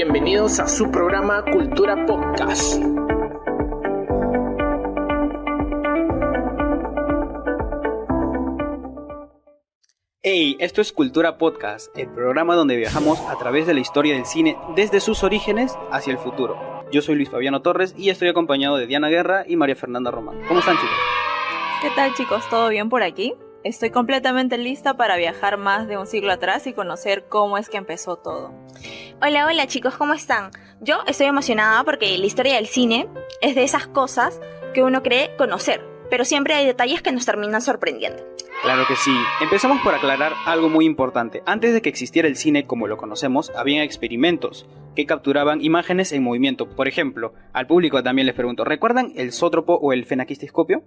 bienvenidos a su programa Cultura Podcast. Hey, esto es Cultura Podcast, el programa donde viajamos a través de la historia del cine desde sus orígenes hacia el futuro. Yo soy Luis Fabiano Torres y estoy acompañado de Diana Guerra y María Fernanda Román. ¿Cómo están, chicos? ¿Qué tal, chicos? ¿Todo bien por aquí? Estoy completamente lista para viajar más de un siglo atrás y conocer cómo es que empezó todo. Hola chicos, ¿cómo están? Yo estoy emocionada porque la historia del cine es de esas cosas que uno cree conocer, pero siempre hay detalles que nos terminan sorprendiendo. Claro que sí. Empezamos por aclarar algo muy importante. Antes de que existiera el cine como lo conocemos, había experimentos que capturaban imágenes en movimiento. Por ejemplo, al público también les pregunto, ¿recuerdan el zótropo o el fenaquistiscopio?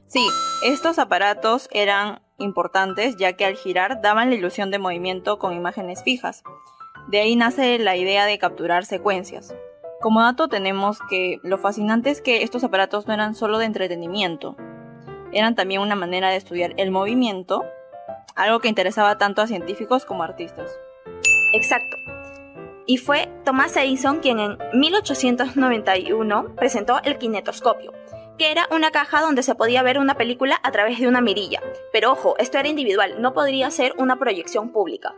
Sí, estos aparatos eran importantes ya que al girar daban la ilusión de movimiento con imágenes fijas. De ahí nace la idea de capturar secuencias. Como dato tenemos que lo fascinante es que estos aparatos no eran solo de entretenimiento, eran también una manera de estudiar el movimiento, algo que interesaba tanto a científicos como a artistas. Exacto. Y fue Thomas Edison quien en 1891 presentó el kinetoscopio, que era una caja donde se podía ver una película a través de una mirilla. Pero ojo, esto era individual, no podría ser una proyección pública.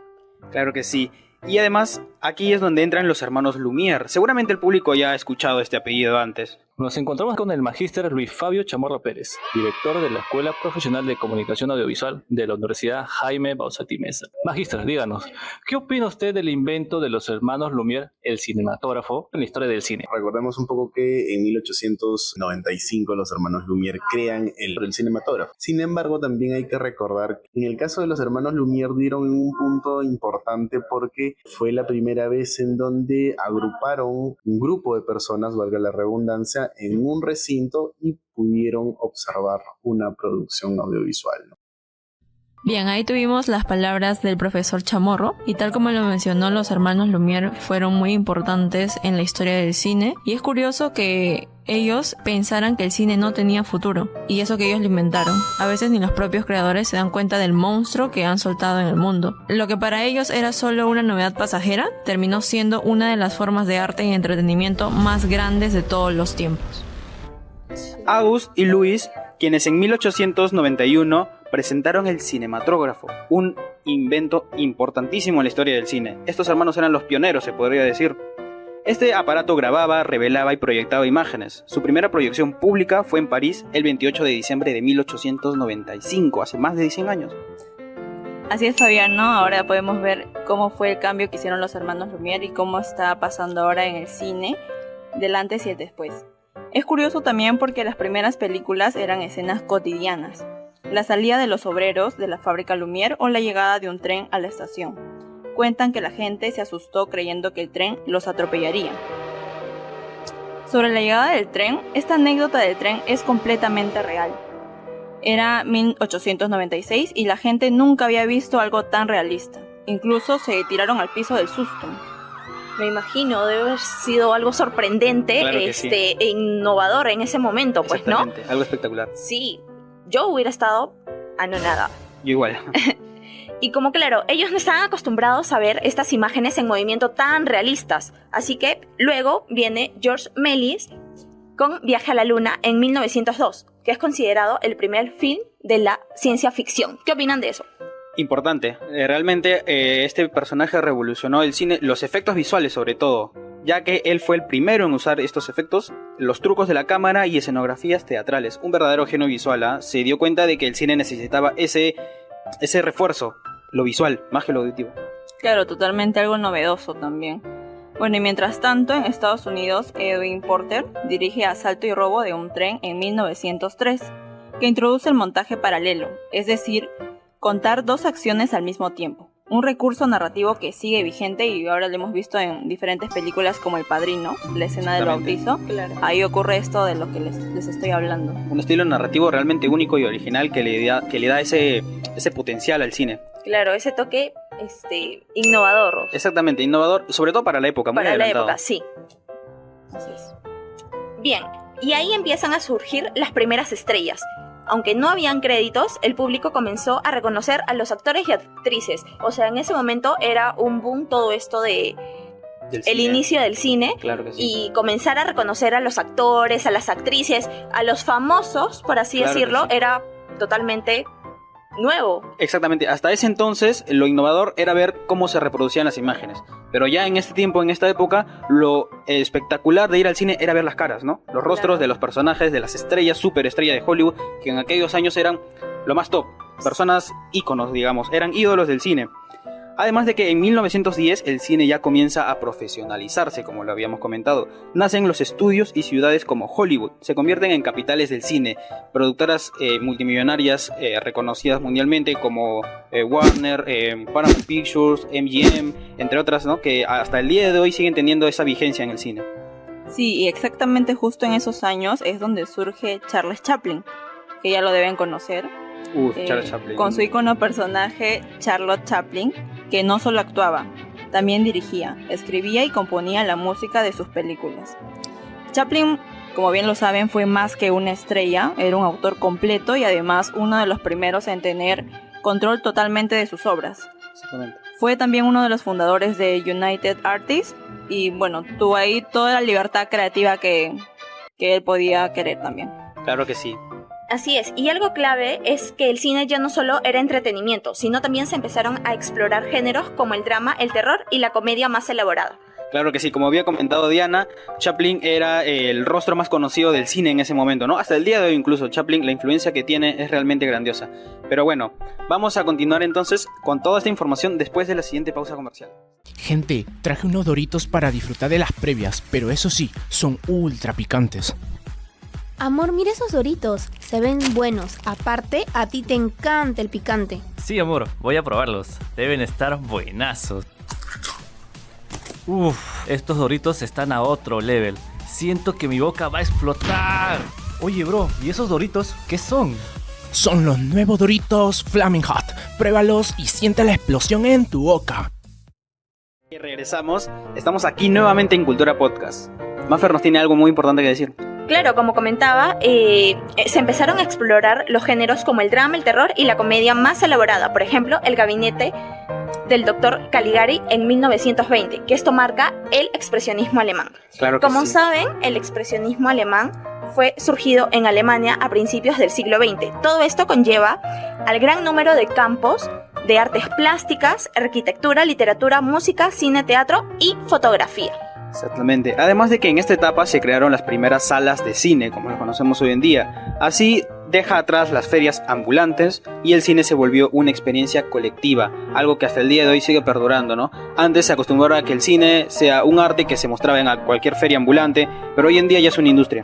Claro que sí. Y además, aquí es donde entran los hermanos Lumière. Seguramente el público ya ha escuchado este apellido antes. Nos encontramos con el magíster Luis Fabio Chamorro Pérez, director de la Escuela Profesional de Comunicación Audiovisual de la Universidad Jaime Bausati Meza. Magíster, díganos, ¿qué opina usted del invento de los hermanos Lumière, el cinematógrafo, en la historia del cine? Recordemos un poco que en 1895 los hermanos Lumière crean el cinematógrafo. Sin embargo, también hay que recordar que en el caso de los hermanos Lumière dieron un punto importante porque fue la primera vez en donde agruparon un grupo de personas, valga la redundancia, en un recinto y pudieron observar una producción audiovisual, ¿no? Bien, ahí tuvimos las palabras del profesor Chamorro, y tal como lo mencionó, los hermanos Lumière fueron muy importantes en la historia del cine, y es curioso que ellos pensaran que el cine no tenía futuro, y eso que ellos lo inventaron. A veces ni los propios creadores se dan cuenta del monstruo que han soltado en el mundo. Lo que para ellos era solo una novedad pasajera, terminó siendo una de las formas de arte y entretenimiento más grandes de todos los tiempos. Auguste y Louis, quienes en 1891 presentaron el cinematógrafo, un invento importantísimo en la historia del cine. Estos hermanos eran los pioneros, se podría decir. Este aparato grababa, revelaba y proyectaba imágenes. Su primera proyección pública fue en París el 28 de diciembre de 1895, hace más de 100 años. Así es, Fabián, ¿no? Ahora podemos ver cómo fue el cambio que hicieron los hermanos Lumière y cómo está pasando ahora en el cine, del antes y el después. Es curioso también porque las primeras películas eran escenas cotidianas. La salida de los obreros de la fábrica Lumière o la llegada de un tren a la estación. Cuentan que la gente se asustó creyendo que el tren los atropellaría. Sobre la llegada del tren, esta anécdota del tren es completamente real. Era 1896 y la gente nunca había visto algo tan realista. Incluso se tiraron al piso del susto. Me imagino, debe haber sido algo sorprendente, Claro que sí. e innovador en ese momento, pues, ¿no? Exactamente, algo espectacular. Sí, yo hubiera estado anonadada. Yo igual. Y como claro, ellos no estaban acostumbrados a ver estas imágenes en movimiento tan realistas. Así que luego viene George Méliès con Viaje a la Luna en 1902, que es considerado el primer film de la ciencia ficción. ¿Qué opinan de eso? Importante. Realmente este personaje revolucionó el cine, los efectos visuales sobre todo, ya que él fue el primero en usar estos efectos, los trucos de la cámara y escenografías teatrales. Un verdadero genio visual, ¿eh? Se dio cuenta de que el cine necesitaba ese refuerzo, lo visual, más que lo auditivo. Claro, totalmente algo novedoso también. Bueno, y mientras tanto, en Estados Unidos, Edwin Porter dirige Asalto y robo de un tren en 1903, que introduce el montaje paralelo, es decir, contar dos acciones al mismo tiempo. Un recurso narrativo que sigue vigente y ahora lo hemos visto en diferentes películas como El Padrino, la escena del bautizo. Claro. Ahí ocurre esto de lo que les estoy hablando. Un estilo narrativo realmente único y original que le da ese potencial al cine. Claro, ese toque innovador. Exactamente, innovador, sobre todo para la época, muy Para la adelantado. época, sí. Así es. Bien, y ahí empiezan a surgir las primeras estrellas. Aunque no habían créditos, el público comenzó a reconocer a los actores y actrices. O sea, en ese momento era un boom todo esto de el inicio del cine, Claro que sí. y comenzar a reconocer a los actores, a las actrices, a los famosos, por así Claro que decirlo, sí. era totalmente nuevo. Exactamente, hasta ese entonces lo innovador era ver cómo se reproducían las imágenes, pero ya en este tiempo, en esta época, lo espectacular de ir al cine era ver las caras, ¿no? Los rostros Claro. de los personajes, de las estrellas, superestrellas de Hollywood, que en aquellos años eran lo más top, personas íconos, digamos, eran ídolos del cine. Además de que en 1910 el cine ya comienza a profesionalizarse, como lo habíamos comentado. Nacen los estudios y ciudades como Hollywood, se convierten en capitales del cine, productoras multimillonarias reconocidas mundialmente como Warner, Paramount Pictures, MGM, entre otras, ¿no? Que hasta el día de hoy siguen teniendo esa vigencia en el cine. Sí, y exactamente justo en esos años es donde surge Charles Chaplin, que ya lo deben conocer. Charles Chaplin. Con su icono personaje Charlotte Chaplin, que no solo actuaba, también dirigía, escribía y componía la música de sus películas. Chaplin, como bien lo saben, fue más que una estrella, era un autor completo y además uno de los primeros en tener control totalmente de sus obras. Exactamente. Fue también uno de los fundadores de United Artists y bueno, tuvo ahí toda la libertad creativa que él podía querer también. Claro que sí. Así es, y algo clave es que el cine ya no solo era entretenimiento, sino también se empezaron a explorar géneros como el drama, el terror y la comedia más elaborada. Claro que sí, como había comentado Diana, Chaplin era el rostro más conocido del cine en ese momento, ¿no? Hasta el día de hoy incluso Chaplin, la influencia que tiene es realmente grandiosa. Pero bueno, vamos a continuar entonces con toda esta información después de la siguiente pausa comercial. Gente, traje unos Doritos para disfrutar de las previas, pero eso sí, son ultra picantes. Amor, mira esos Doritos, se ven buenos. Aparte, a ti te encanta el picante. Sí, amor, voy a probarlos. Deben estar buenazos. Uff, estos Doritos están a otro level. Siento que mi boca va a explotar. Oye, bro, ¿y esos Doritos qué son? Son los nuevos Doritos Flaming Hot. Pruébalos y siente la explosión en tu boca. Y regresamos, estamos aquí nuevamente en Cultura Podcast. Maffer nos tiene algo muy importante que decir. Claro, como comentaba, se empezaron a explorar los géneros como el drama, el terror y la comedia más elaborada. Por ejemplo, El gabinete del Dr. Caligari en 1920, que esto marca el expresionismo alemán. Claro que Como sí. saben, el expresionismo alemán fue surgido en Alemania a principios del siglo XX. Todo esto conlleva al gran número de campos de artes plásticas, arquitectura, literatura, música, cine, teatro y fotografía. Exactamente. Además de que en esta etapa se crearon las primeras salas de cine, como las conocemos hoy en día. Así deja atrás las ferias ambulantes y el cine se volvió una experiencia colectiva, algo que hasta el día de hoy sigue perdurando, ¿no? Antes se acostumbraba a que el cine sea un arte que se mostraba en cualquier feria ambulante, pero hoy en día ya es una industria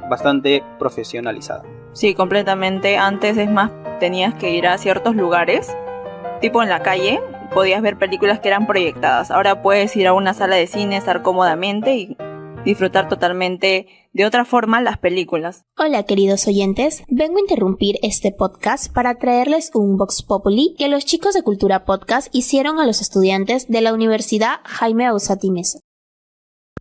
bastante profesionalizada. Sí, completamente. Antes es más, tenías que ir a ciertos lugares, tipo en la calle, podías ver películas que eran proyectadas. Ahora puedes ir a una sala de cine, estar cómodamente y disfrutar totalmente de otra forma las películas. Hola queridos oyentes, vengo a interrumpir este podcast para traerles un Vox Populi que los chicos de Cultura Podcast hicieron a los estudiantes de la Universidad Jaime Bauzati Meza.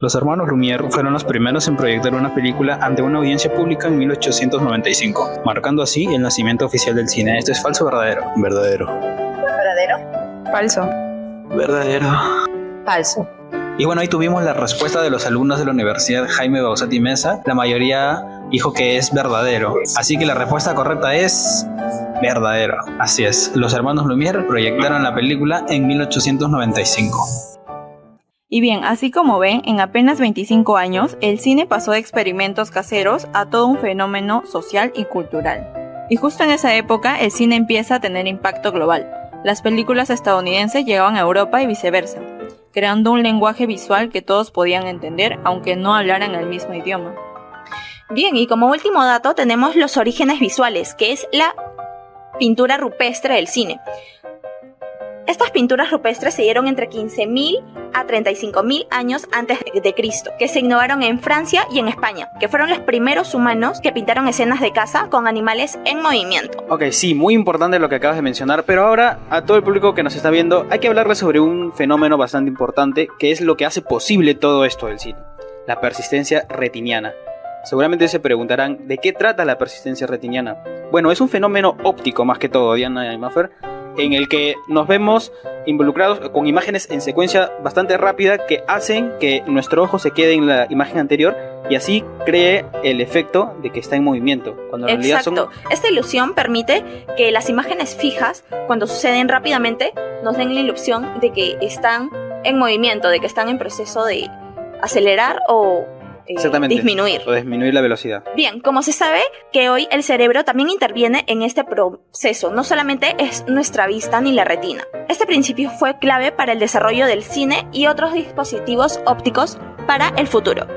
Los hermanos Lumière fueron los primeros en proyectar una película ante una audiencia pública en 1895, marcando así el nacimiento oficial del cine. ¿Esto es falso o verdadero? Verdadero. Falso. Verdadero. Falso. Y bueno, ahí tuvimos la respuesta de los alumnos de la Universidad Jaime Bauzati Meza. La mayoría dijo que es verdadero. Así que la respuesta correcta es verdadero. Así es. Los hermanos Lumière proyectaron la película en 1895. Y bien, así como ven, en apenas 25 años, el cine pasó de experimentos caseros a todo un fenómeno social y cultural. Y justo en esa época, el cine empieza a tener impacto global. Las películas estadounidenses llegaban a Europa y viceversa, creando un lenguaje visual que todos podían entender, aunque no hablaran el mismo idioma. Bien, y como último dato tenemos los orígenes visuales, que es la pintura rupestre del cine. Estas pinturas rupestres se dieron entre 15.000 a 35.000 años antes de Cristo, que se innovaron en Francia y en España, que fueron los primeros humanos que pintaron escenas de caza con animales en movimiento. Ok, sí, muy importante lo que acabas de mencionar, pero ahora a todo el público que nos está viendo hay que hablarles sobre un fenómeno bastante importante que es lo que hace posible todo esto del cine, la persistencia retiniana. Seguramente se preguntarán, ¿de qué trata la persistencia retiniana? Bueno, es un fenómeno óptico más que todo, Diana y Maffer, en el que nos vemos involucrados con imágenes en secuencia bastante rápida que hacen que nuestro ojo se quede en la imagen anterior y así cree el efecto de que está en movimiento, cuando en realidad Exacto. Esta ilusión permite que las imágenes fijas, cuando suceden rápidamente, nos den la ilusión de que están en movimiento, de que están en proceso de acelerar o disminuir. O disminuir la velocidad. Bien, como se sabe que hoy el cerebro también interviene en este proceso, no solamente es nuestra vista ni la retina. Este principio fue clave para el desarrollo del cine y otros dispositivos ópticos para el futuro.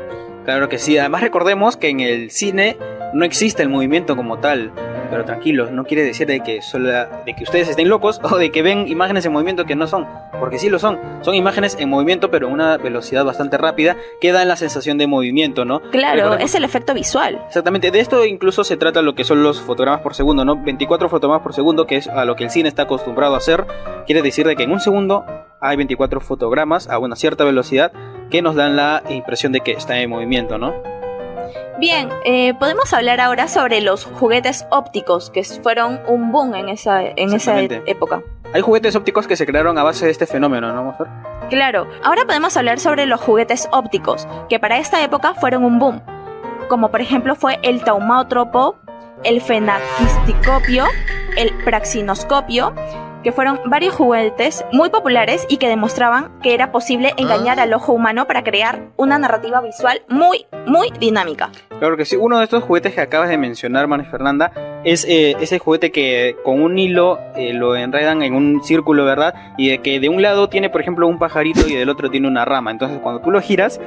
Claro que sí, además recordemos que en el cine no existe el movimiento como tal, pero tranquilos, no quiere decir de que ustedes estén locos o de que ven imágenes en movimiento que no son, porque sí lo son imágenes en movimiento pero a una velocidad bastante rápida que dan la sensación de movimiento, ¿no? Claro, es el efecto visual. Exactamente, de esto incluso se trata lo que son los fotogramas por segundo, ¿no? 24 fotogramas por segundo, que es a lo que el cine está acostumbrado a hacer, quiere decir de que en un segundo hay 24 fotogramas a una cierta velocidad que nos dan la impresión de que está en movimiento, ¿no? Bien, podemos hablar ahora sobre los juguetes ópticos, que fueron un boom en esa época. Hay juguetes ópticos que se crearon a base de este fenómeno, ¿no, Monfer? Claro, ahora podemos hablar sobre los juguetes ópticos, que para esta época fueron un boom, como por ejemplo fue el taumátropo, el fenaquisticopio, el praxinoscopio, que fueron varios juguetes muy populares y que demostraban que era posible engañar al ojo humano para crear una narrativa visual muy, muy dinámica. Claro que sí, uno de estos juguetes que acabas de mencionar, Mari Fernanda, es ese juguete que con un hilo lo enredan en un círculo, ¿verdad? Y de que de un lado tiene, por ejemplo, un pajarito y del otro tiene una rama. Entonces, cuando tú lo giras,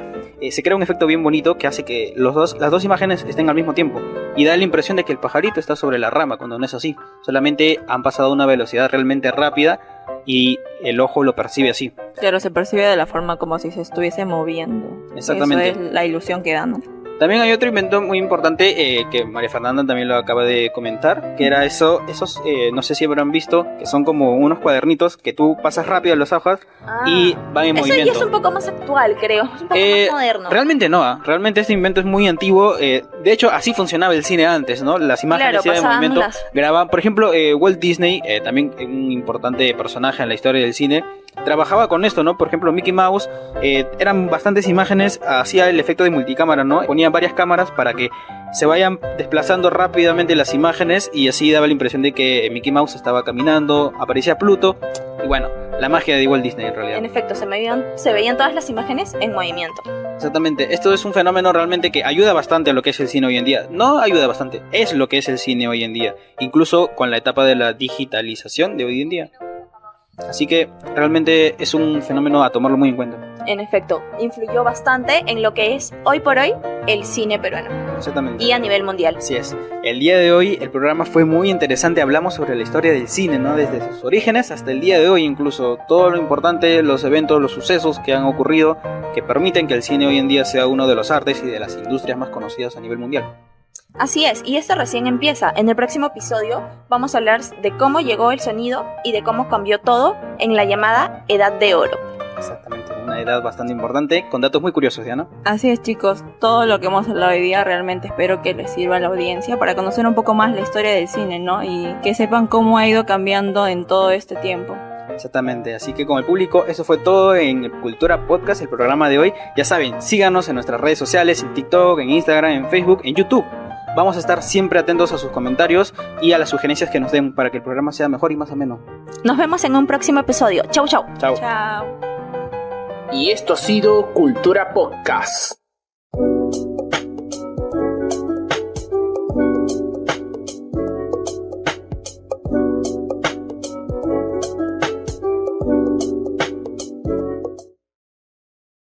se crea un efecto bien bonito que hace que las dos imágenes estén al mismo tiempo. Y da la impresión de que el pajarito está sobre la rama, cuando no es así. Solamente han pasado a una velocidad realmente rápida y el ojo lo percibe así. Claro, se percibe de la forma como si se estuviese moviendo. Exactamente. Eso es la ilusión que dan, ¿no? También hay otro invento muy importante que María Fernanda también lo acaba de comentar, que era esos, no sé si habrán visto, que son como unos cuadernitos que tú pasas rápido las hojas y van en movimiento. Eso ya es un poco más actual, creo, es un poco más moderno. Realmente no, realmente este invento es muy antiguo, de hecho así funcionaba el cine antes, ¿no? Las imágenes iban en movimiento, grababan, por ejemplo, Walt Disney, también un importante personaje en la historia del cine, trabajaba con esto, ¿no? Por ejemplo, Mickey Mouse, eran bastantes imágenes, hacía el efecto de multicámara, ¿no? Ponía varias cámaras para que se vayan desplazando rápidamente las imágenes y así daba la impresión de que Mickey Mouse estaba caminando, aparecía Pluto y bueno, la magia de Walt Disney en realidad. En efecto, se veían todas las imágenes en movimiento. Exactamente, esto es un fenómeno realmente que ayuda bastante a lo que es el cine hoy en día. No ayuda bastante, es lo que es el cine hoy en día, incluso con la etapa de la digitalización de hoy en día. Así que realmente es un fenómeno a tomarlo muy en cuenta. En efecto, influyó bastante en lo que es hoy por hoy el cine peruano. Exactamente. Y a nivel mundial. Así es. El día de hoy el programa fue muy interesante. Hablamos sobre la historia del cine, ¿no? Desde sus orígenes hasta el día de hoy, incluso todo lo importante, los eventos, los sucesos que han ocurrido que permiten que el cine hoy en día sea uno de los artes y de las industrias más conocidas a nivel mundial. Así es, y esto recién empieza. En el próximo episodio vamos a hablar de cómo llegó el sonido y de cómo cambió todo en la llamada Edad de Oro. Exactamente, una edad bastante importante, con datos muy curiosos, ¿ya no? Así es, chicos, todo lo que hemos hablado hoy día realmente espero que les sirva a la audiencia para conocer un poco más la historia del cine, ¿no? Y que sepan cómo ha ido cambiando en todo este tiempo. Exactamente, así que con el público eso fue todo en Cultura Podcast, el programa de hoy. Ya saben, síganos en nuestras redes sociales, en TikTok, en Instagram, en Facebook, en YouTube. Vamos a estar siempre atentos a sus comentarios y a las sugerencias que nos den para que el programa sea mejor y más ameno. Nos vemos en un próximo episodio. Chau, chau. Chao. Chao. Y esto ha sido Cultura Podcast.